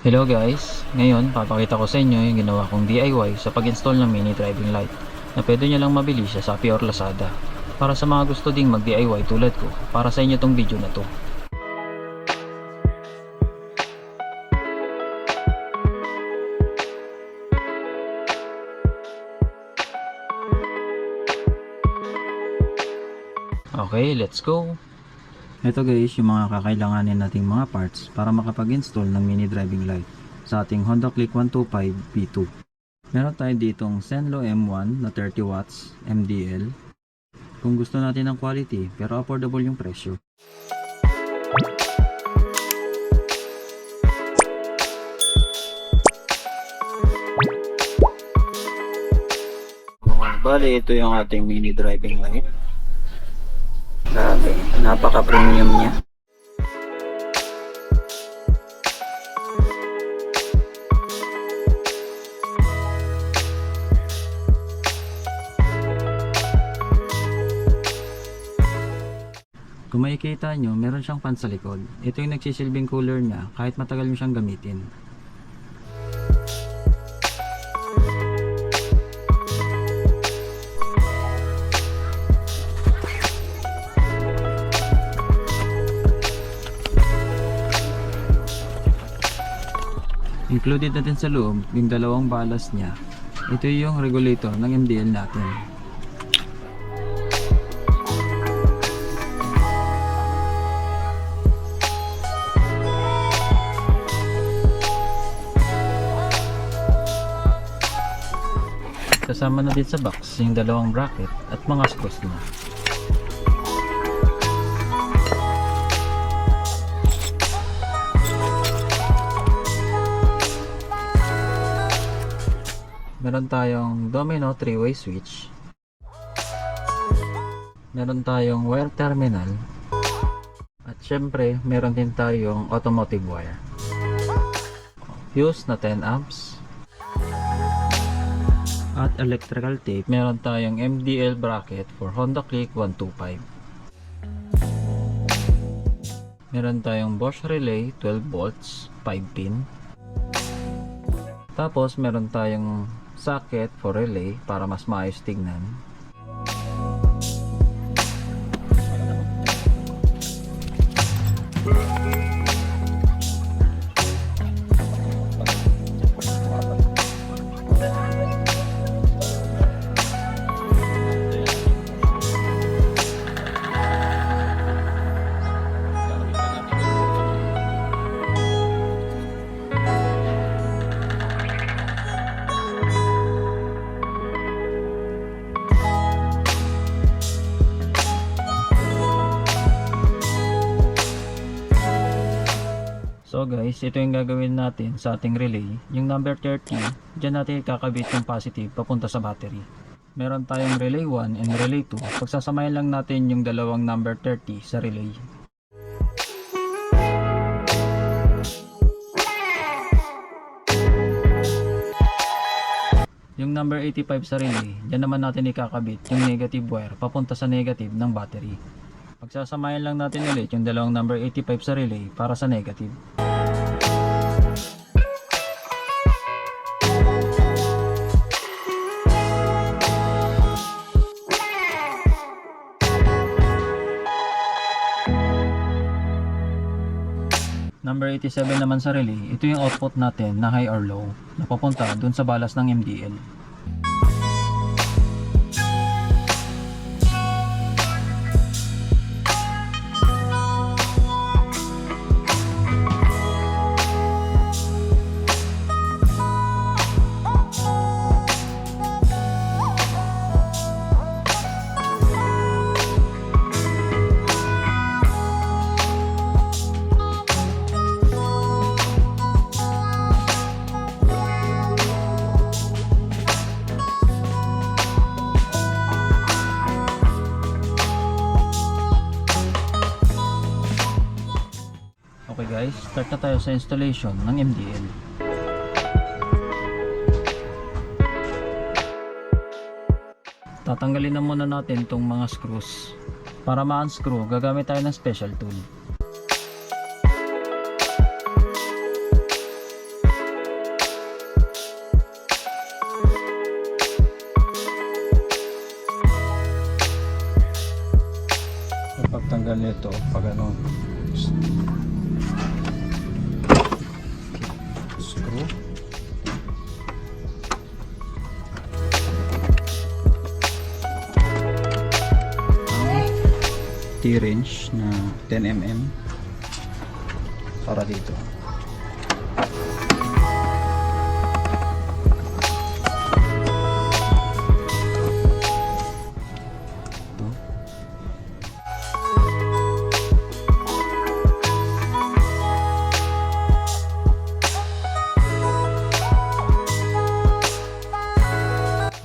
Hello guys, ngayon papakita ko sa inyo yung ginawa kong DIY sa pag-install ng mini driving light na pwede nyo lang mabili sa Shopee or Lazada para sa mga gusto ding mag DIY tulad ko. Para sa inyo tong video na to. Okay, let's go! Ito guys yung mga kakailanganin nating mga parts para makapag-install ng mini driving light sa ating Honda Click 125 V2. Meron tayo ditong Zenlo M1 na 30 watts MDL kung gusto natin ng quality pero affordable yung presyo. Bali, ito yung ating mini driving light. Grabe, napaka-premium niya. Kung makikita nyo, meron siyang fan sa likod. Ito yung nagsisilbing cooler niya kahit matagal nyo siyang gamitin. Included natin sa loob yung dalawang balas niya. Ito yung regulator ng MDL natin. Kasama na din sa box yung dalawang bracket at mga screws na. Meron tayong domino 3-way switch. Meron tayong wire terminal. At syempre, meron din tayong automotive wire. Fuse na 10 amps. At electrical tape. Meron tayong MDL bracket for Honda Click 125. Meron tayong Bosch relay 12 volts 5 pin. Tapos meron tayong socket for relay para mas maayos tignan. So guys, ito yung gagawin natin sa ating relay. Yung number 30, dyan natin ikakabit yung positive papunta sa battery. Meron tayong relay 1 and relay 2. Pagsasamahin lang natin yung dalawang number 30 sa relay. Yung number 85 sa relay, dyan naman natin ikakabit yung negative wire papunta sa negative ng battery. Pagsasamahin lang natin ulit yung dalawang number 85 sa relay para sa negative. Number 87 naman sa relay, ito yung output natin na high or low na papunta dun sa balas ng MDL. Okay guys, start na tayo sa installation ng MDL. Tatanggalin na muna natin itong mga screws. Para ma-unscrew, gagamit tayo ng special tool. pagtanggal nito pag ano, screw. T-wrench na 10mm para dito.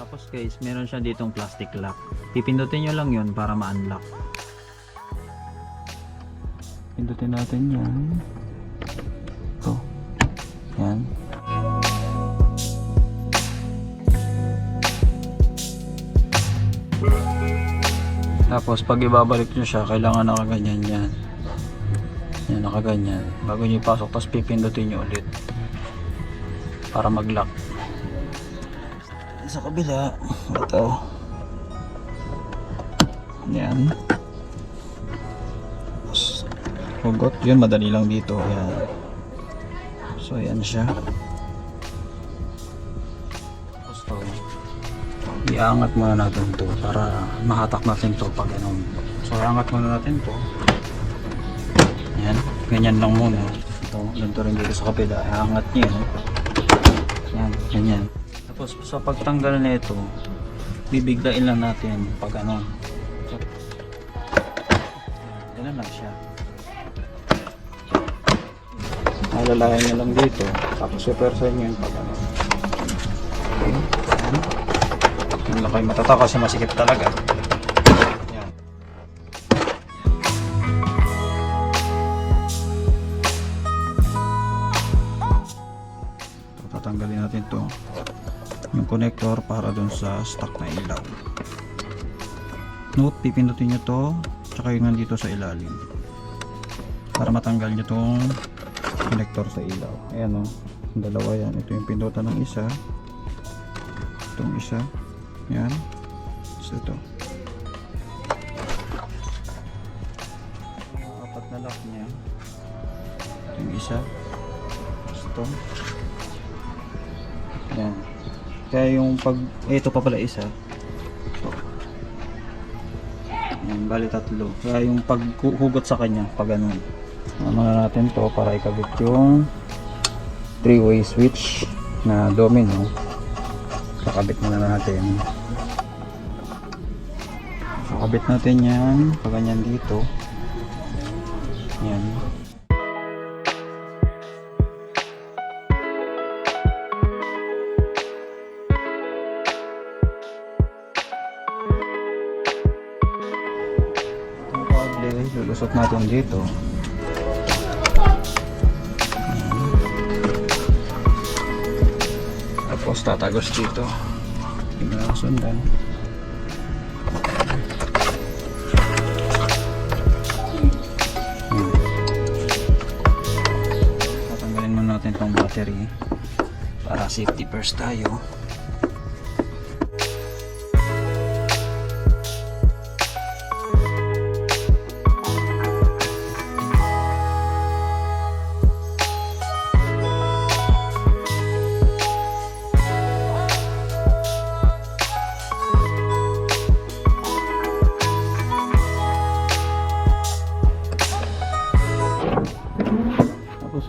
Tapos guys, meron siya ditong plastic lock. Pipindutin nyo lang yun para ma-unlock. Pindutin natin yan. Ito. Yan. Tapos pag ibabalik nyo siya, kailangan nakaganyan yan. Yan, nakaganyan. Bago nyo ipasok, tapos pipindutin nyo ulit para mag-lock. Sa kabila, ito. Yan. Hugot, yun madali lang dito. Ayan. So ayan siya. Tapos to, iangat muna natin to para mahatak natin to pag ano. So iangat muna natin to. Ayan, ganyan lang muna. Ito, ganito rin dito sa kapila. Iangat niya. Ayan, ganyan. Tapos sa pagtanggal na ito, bibiglain lang natin pag ano. So, ganun lang siya. Alalayan nyo lang dito, tapos super sa inyo yung pag ano. Okay, yan. Hindi lang kayo matatawa kasi masikip talaga. Yan. So, tatanggalin natin to yung connector para dun sa stock na ilaw. Note, pipindutin nyo to tsaka yung nandito sa ilalim para matanggal nyo tong connector sa ilaw. Ayan o, dalawa yan. Ito yung pindutan ng isa, itong isa, yan. So ito yung apat na lock nya, ito yung isa, ito, yan. Kaya yung pag ito pa pala isa, so, yan, bali tatlo. Kaya yung paghugot sa kanya pag ganun, muna natin to para ikabit yung 3-way switch na domino. Kakabit muna natin. So kabit natin yan pag ganyan dito. Yan. Itong kable lulusot natin dito. Tapos tatagos dito. Hindi na sundan. Tatanggalin muna natin itong battery para safety first tayo.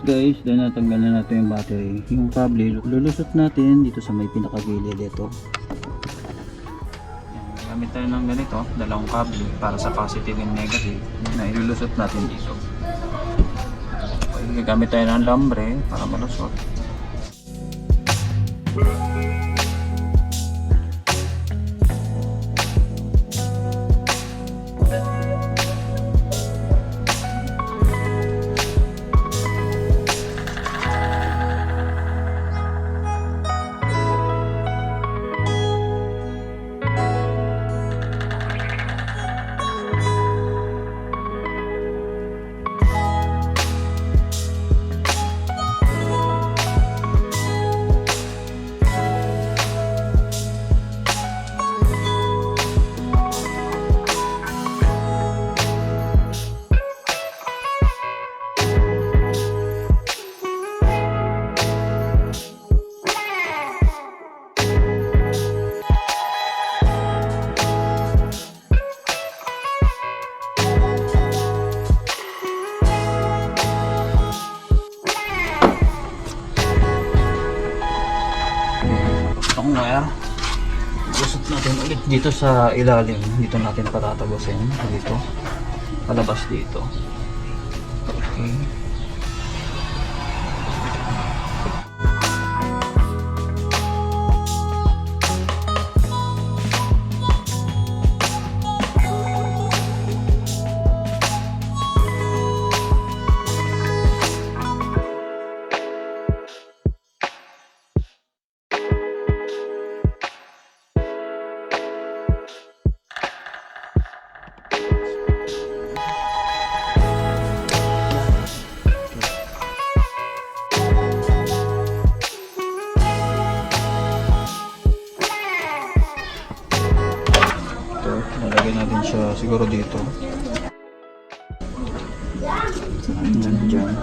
Guys, dahil natanggal na natin yung battery, yung cable lulusot natin dito sa may pinakagilid dito. Gamit tayo ng ganito, dalawang cable para sa positive and negative na ilulusot natin dito. Okay, gamit tayo ng lambre para malusot. itong wire. Lusot natin ulit dito sa ilalim. Dito natin patatagusin. Dito. Palabas dito. Okay. Lalagyan natin siya siguro dito. Ayan, dyan.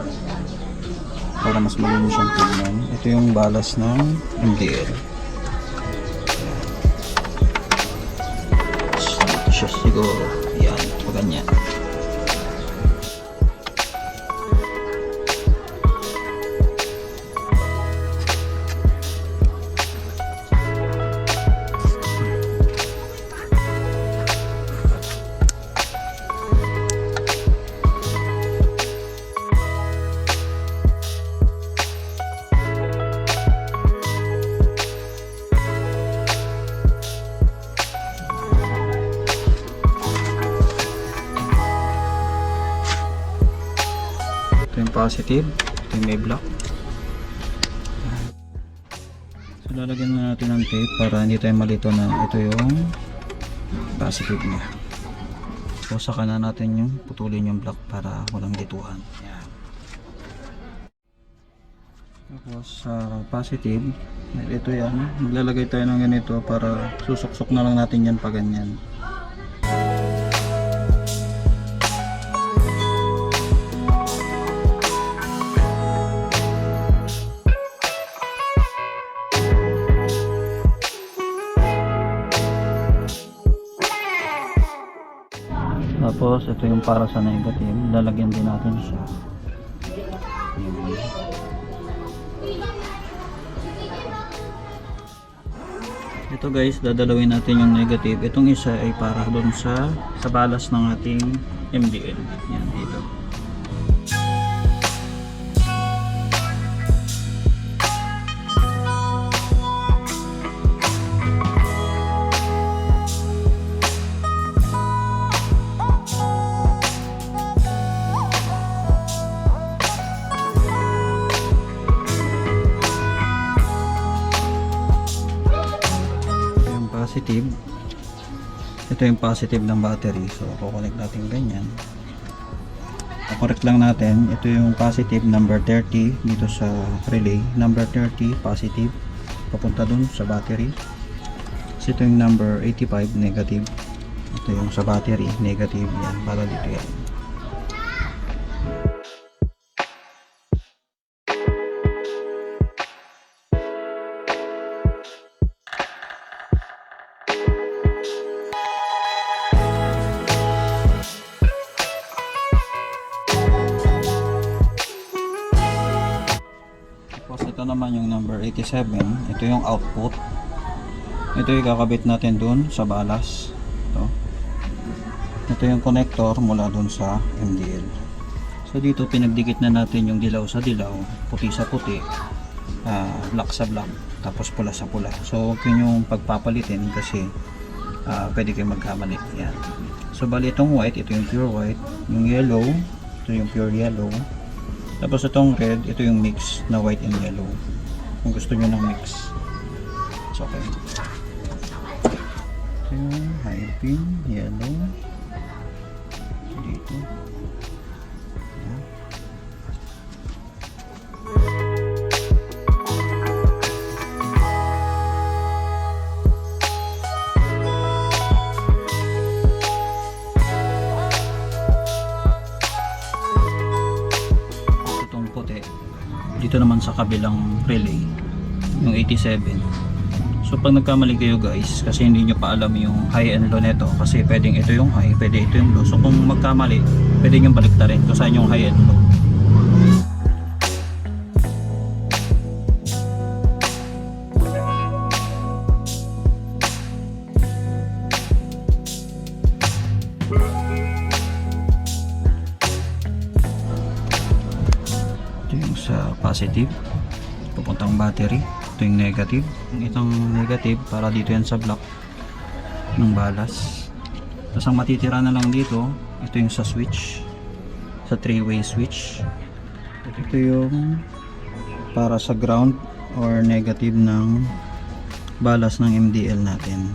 Para mas malinis siyang tignan. Ito yung balas ng MDL. Ito siya siguro. Ayan, ganyan. Ito yung positive, ito yung may block. So lalagyan na natin ng tape para hindi tayo malito na ito yung positive niya. So saka na natin yung putulin yung block para walang lituhan. Yan. Tapos sa positive, ito yan, maglalagay tayo ng ganito para susuksok na lang natin yan pa ganyan. Tapos ito yung para sa negative, lalagyan din natin siya. Ito guys, dadalawin natin yung negative. Itong isa ay para doon sa balas ng ating MDL. Yan dito. Positive, ito yung positive ng battery, so kukonek natin ganyan, kukorek lang natin. Ito yung positive number 30 dito sa relay, number 30 positive papunta dun sa battery. So ito yung number 85 negative, ito yung sa battery negative, yan para dito yan. Tapos ito naman yung number 87, ito yung output. Ito yung kakabit natin dun sa balas. Ito yung connector mula dun sa MDL. So dito pinagdikit na natin yung dilaw sa dilaw, puti sa puti, black sa black, tapos pula sa pula. So huwag yung pagpapalitin kasi pwede kayong magkamali. Yan. So bali itong white, ito yung pure white, yung yellow, ito yung pure yellow. Tapos itong red, ito yung mix na white and yellow. Kung gusto nyo ng mix, it's okay. Ito yung high pin, yellow. Dito. Ayan. Dito naman sa kabilang relay yung 87. So pag nagkamali kayo guys, kasi hindi nyo pa alam yung high and low neto, kasi pwedeng ito yung high, pwede ito yung low. So kung magkamali, pwede nyo baliktarin kung saan yung high and low. positive, papuntang battery. Ito yung negative. Itong negative para dito yan sa block ng balas. Tapos ang matitira na lang dito, ito yung sa switch, sa 3-way switch. Ito yung para sa ground or negative ng balas ng MDL natin.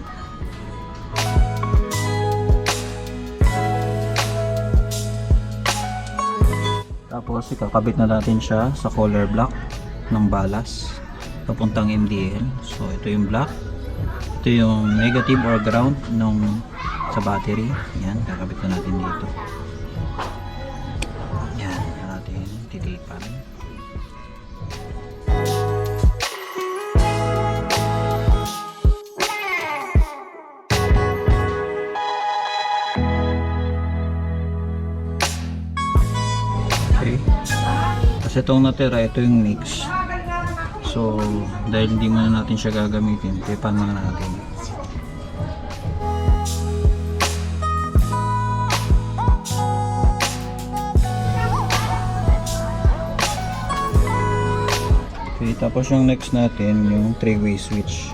Tapos ikakabit na natin siya sa collar block ng balas papuntang MDL. So ito yung block, ito yung negative or ground nung sa battery. Yan, kakabit na natin dito. Yan, natin titipan. Okay. Kasi itong natira, ito yung mix. So, dahil hindi muna natin siya gagamitin, tipan muna natin. Okay, tapos yung next natin, yung 3-way switch.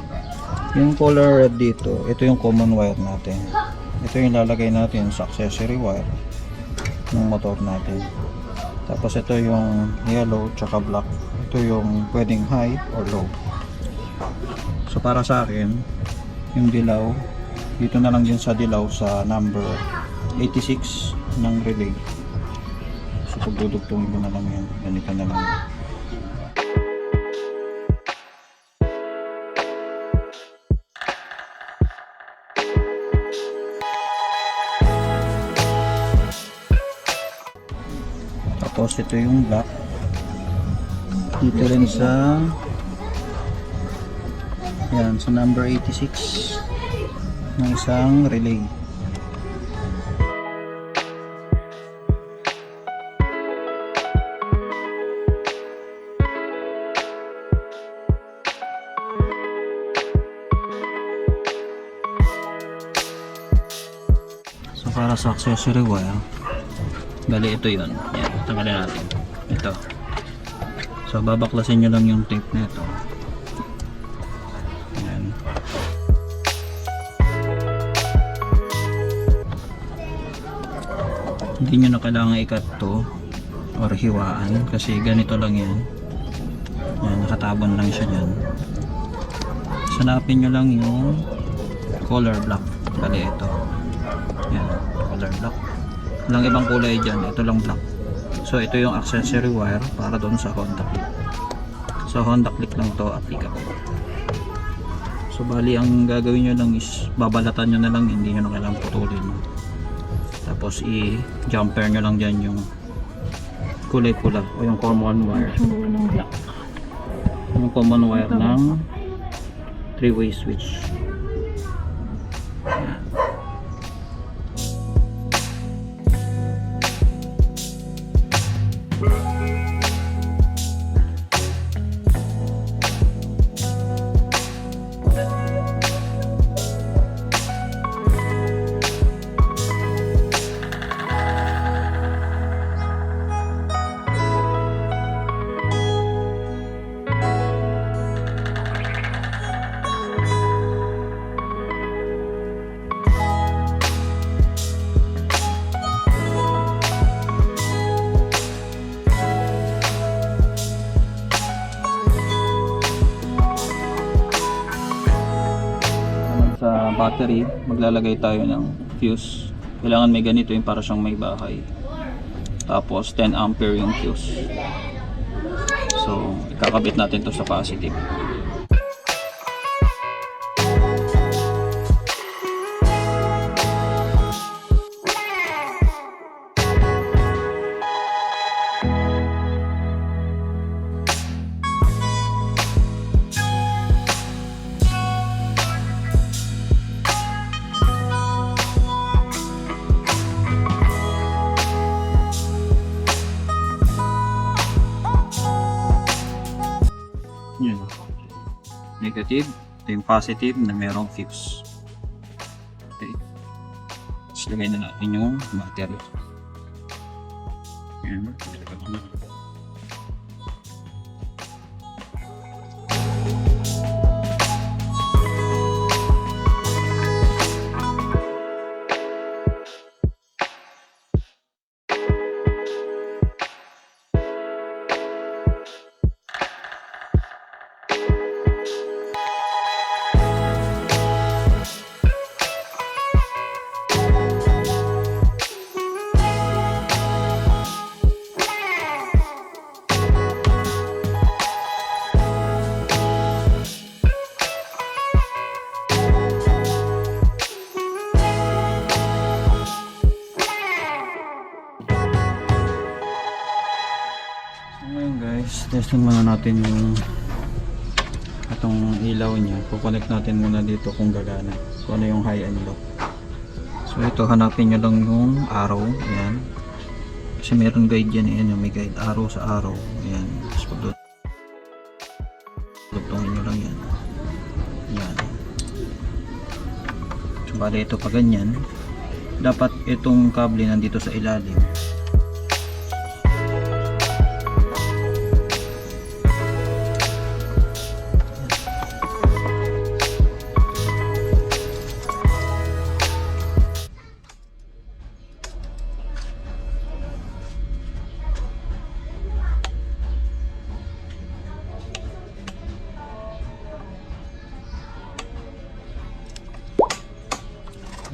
Yung color red dito, ito yung common wire natin. Ito yung lalagay natin sa accessory wire ng motor natin. Tapos ito yung yellow tsaka black. Ito yung pwedeng high or low. So para sa akin, yung dilaw, dito na lang din sa dilaw sa number 86 ng relay. So pagdudugtungin ko na lang yan. Ganito na lang. Tapos ito yung black dito rin sa yan, sa number 86 ng isang relay. So para sa accessory wire, bali ito yun. Yan, tanggalin natin. Ito. So babaklasin nyo lang yung tape na ito. Yan. Hindi nyo na kailangan ikat to or hiwaan kasi ganito lang yan. Yan, nakatabon lang siya dyan. Sanapin nyo lang yung color block. Bali ito. Yan, color block. Walang ibang kulay dyan, ito lang black. So ito yung accessory wire para doon sa Honda Click. So Honda Click lang to applicable. So bali ang gagawin nyo lang is babalatan nyo na lang, hindi nyo na kailangang putulin. Tapos i-jumper nyo lang dyan yung kulay pula o yung common wire. Yung common wire ng 3-way switch. Yan. Sa battery, maglalagay tayo ng fuse. Kailangan may ganito yung para siyang may bahay. Tapos 10 ampere yung fuse. So, ikakabit natin to sa positive. Yan. Negative, ito yung positive na merong fuse. Okay. Tapos lagay na natin yung battery. Yan. Testing muna natin yung itong ilaw niya. Kukonect natin muna dito kung gagana. Kung ano yung high and low. So ito, hanapin nyo lang yung arrow. Ayan. Kasi meron guide yan. Ayan, may guide arrow sa arrow. Ayan. Tapos pagdutungin nyo lang yan. Ayan. So bali ito pa ganyan. Dapat itong kable nandito sa ilalim.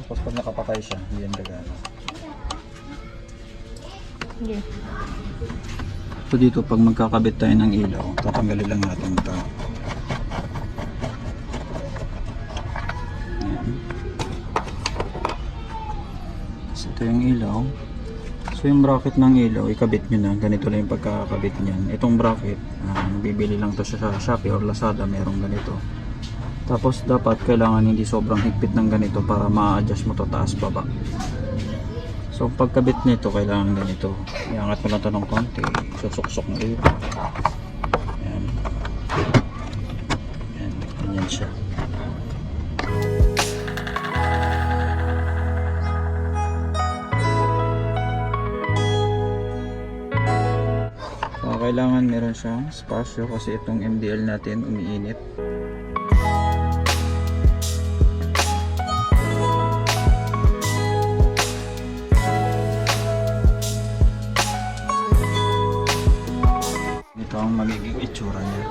Tapos pag nakapatay siya, hindi yan gagana. Okay. So dito pag magkakabit tayo ng ilaw, tatanggalin lang natin ito. Ayan. So ito yung ilaw. So yung bracket ng ilaw, ikabit nyo na. Ganito lang yung pagkakabit nyan. Itong bracket, bibili lang to sa Shopee or Lazada, merong ganito. Tapos dapat kailangan hindi sobrang higpit ng ganito para ma-adjust mo to taas baba. So pagkabit nito kailangan ganito. Iangat mo lang ito ng konti. Susuksok ng ilaw. Ayan. Ayan. Ganyan siya. So kailangan meron siyang spasyo kasi itong MDL natin umiinit. Ito ang magiging itsura niya.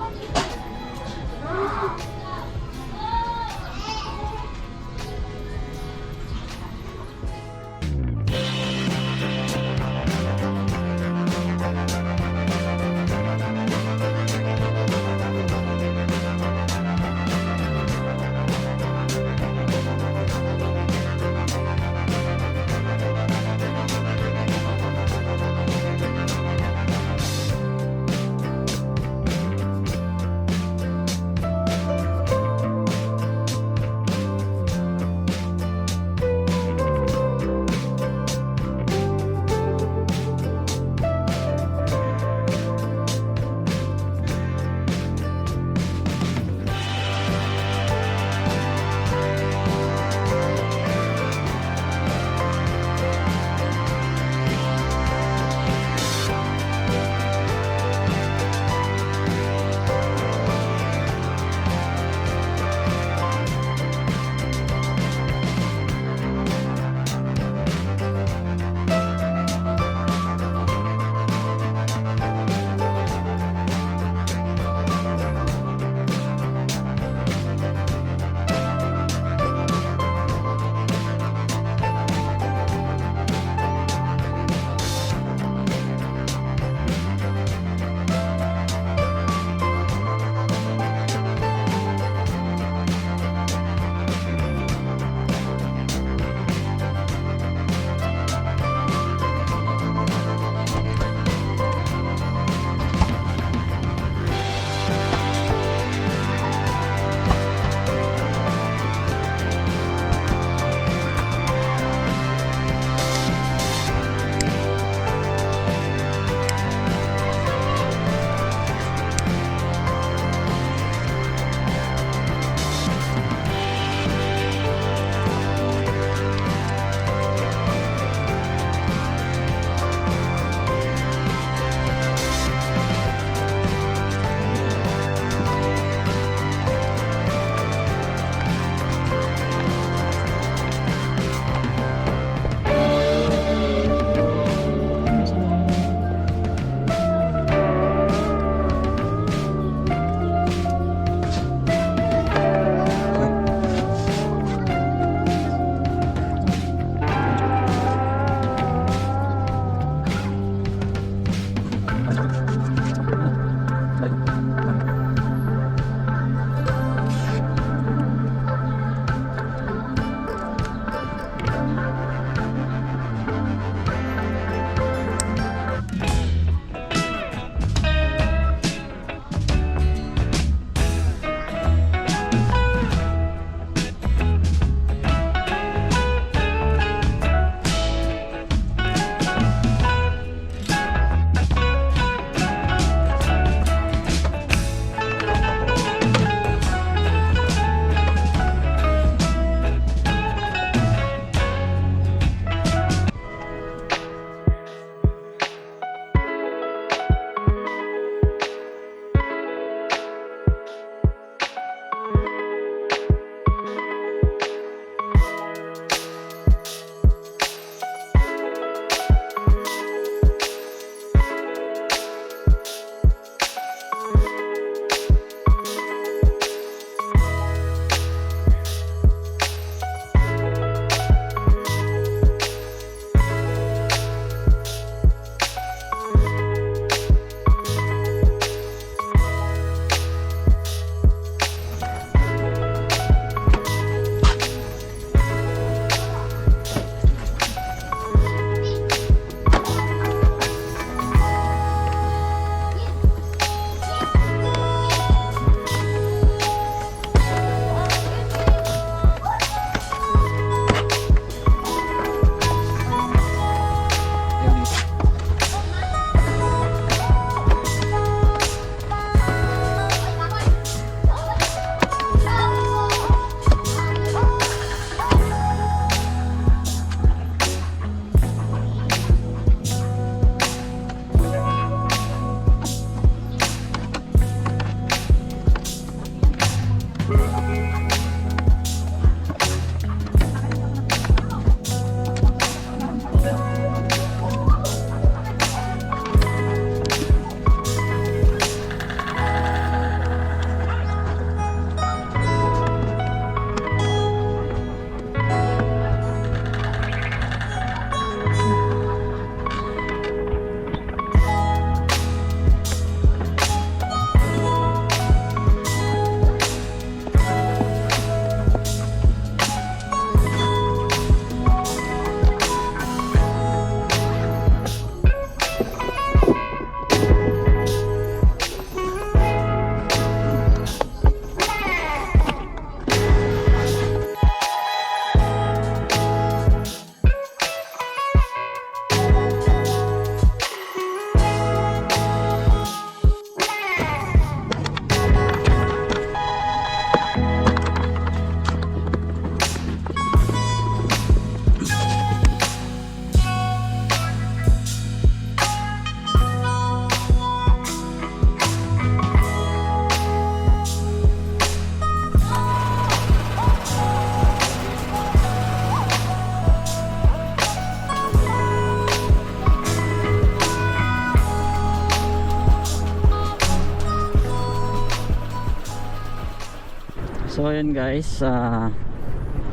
So ayan guys,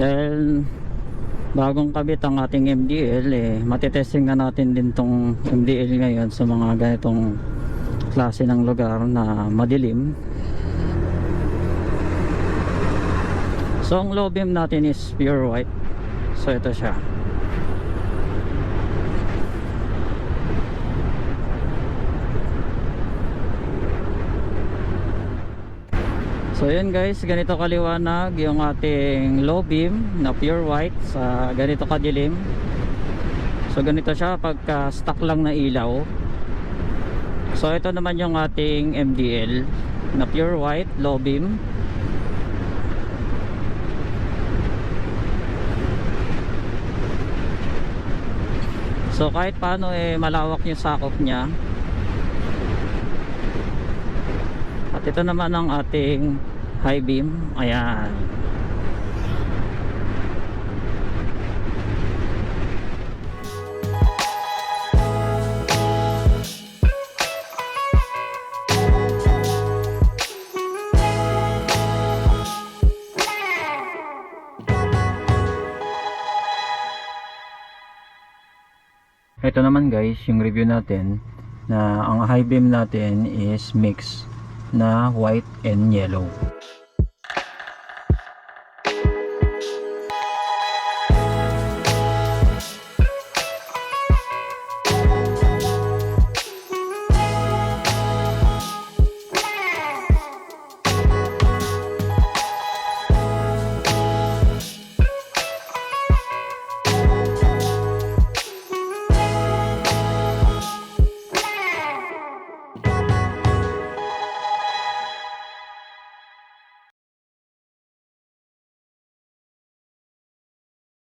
dahil bagong kabit ang ating MDL, matitesting na natin din tong MDL ngayon sa mga ganitong klase ng lugar na madilim. So ang low beam natin is pure white. So ito siya. So yun guys, ganito kaliwanag yung ating low beam na pure white sa ganito kadilim. So ganito siya pagka stock lang na ilaw. So ito naman yung ating MDL na pure white low beam. So kahit paano malawak yung sakop niya. At ito naman ang ating high beam. Ayan. Ito naman guys, yung review natin na ang high beam natin is mix na white and yellow.